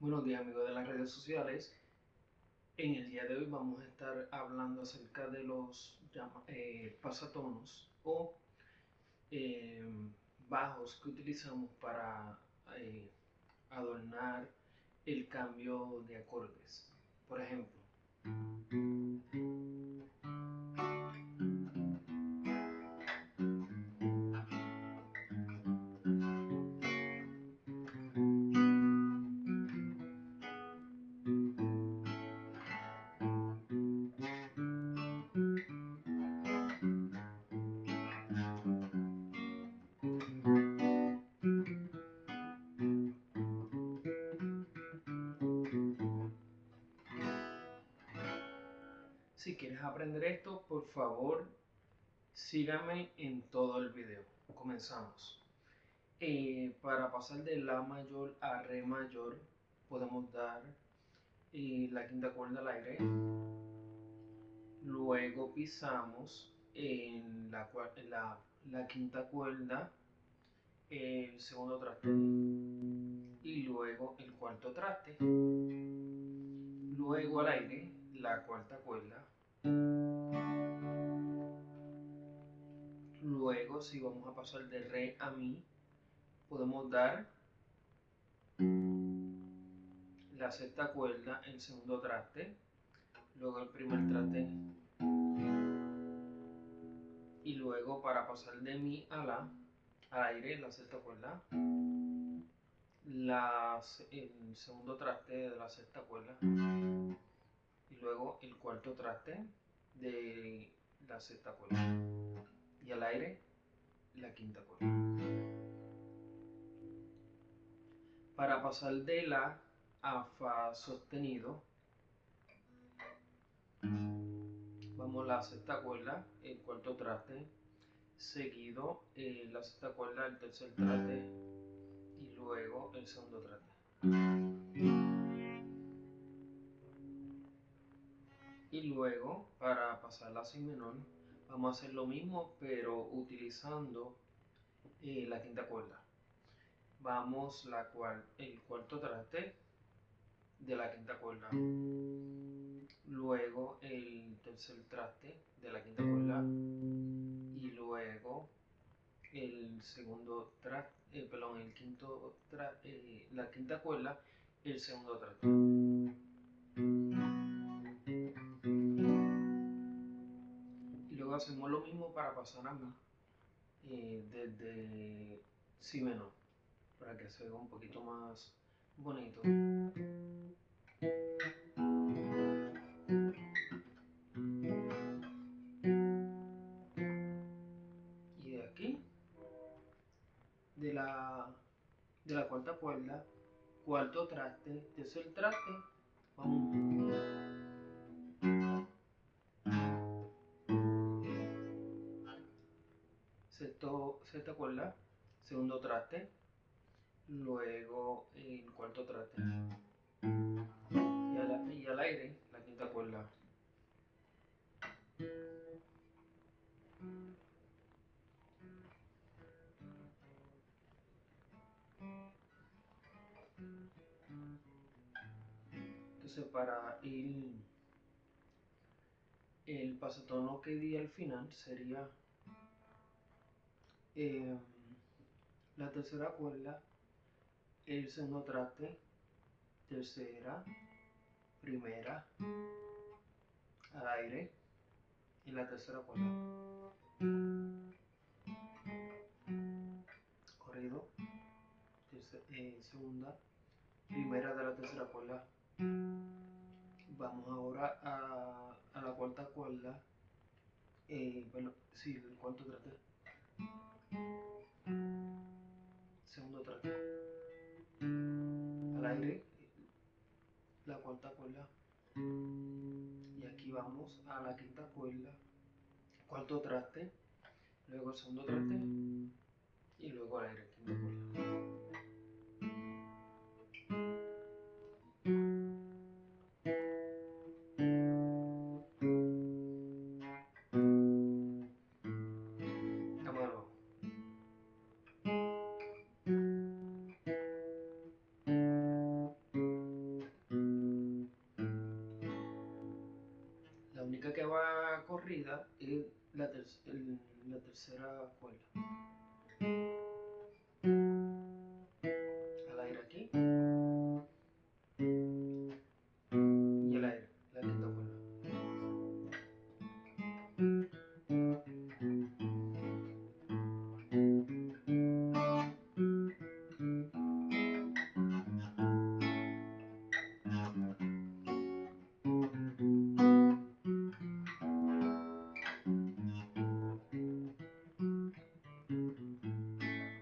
Buenos días amigos de las redes sociales. En el día de hoy vamos a estar hablando acerca de los pasatonos o eh, bajos que utilizamos para eh, adornar el cambio de acordes. Por ejemplo, si quieres aprender esto, por favor sígame en todo el video. Comenzamos. Para pasar de La mayor a Re mayor podemos dar la quinta cuerda al aire, luego pisamos en la quinta cuerda el segundo traste y luego el cuarto traste, luego al aire la cuarta cuerda, luego si vamos a pasar de Re a Mi podemos dar la sexta cuerda, el segundo traste, luego el primer traste y luego para pasar de Mi a La al aire la sexta cuerda, el segundo traste de la sexta cuerda y luego el cuarto traste de la sexta cuerda y al aire la quinta cuerda. Para pasar de La a Fa sostenido vamos a la sexta cuerda, el cuarto traste, seguido la sexta cuerda, el tercer traste y luego el segundo traste. Y luego para pasar la Si menor vamos a hacer lo mismo pero utilizando la quinta cuerda. Vamos el cuarto traste de la quinta cuerda, luego el tercer traste de la quinta cuerda y luego el segundo traste, perdón, el quinto traste, la quinta cuerda, el segundo traste. Y luego hacemos lo mismo para pasar a Mi desde Si menor, para que se vea un poquito más bonito. Y de aquí, de la cuarta cuerda, cuarto traste, tercer traste, vamos. Sexta cuerda, segundo traste, luego el cuarto traste y al aire la quinta cuerda. Entonces para el pasatono que di al final sería eh, la tercera cuerda, el segundo traste, tercera, primera, al aire y la tercera cuerda. Corrido, segunda, primera de la tercera cuerda. Vamos ahora a la cuarta cuerda, bueno, sí, el cuarto traste, segundo traste, al aire, la cuarta cuerda, y aquí vamos a la quinta cuerda, cuarto traste, luego el segundo traste, y luego al aire, quinta cuerda. Vamos de nuevo. tercera cuerda. Al aire aquí. Y el aire, la quinta cuerda.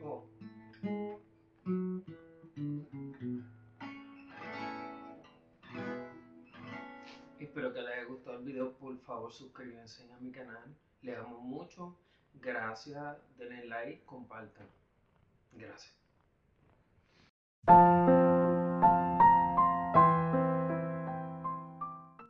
Oh. Espero que les haya gustado el video. Por favor, suscríbanse a mi canal. Les amo mucho. Gracias. Denle like, compartan. Gracias.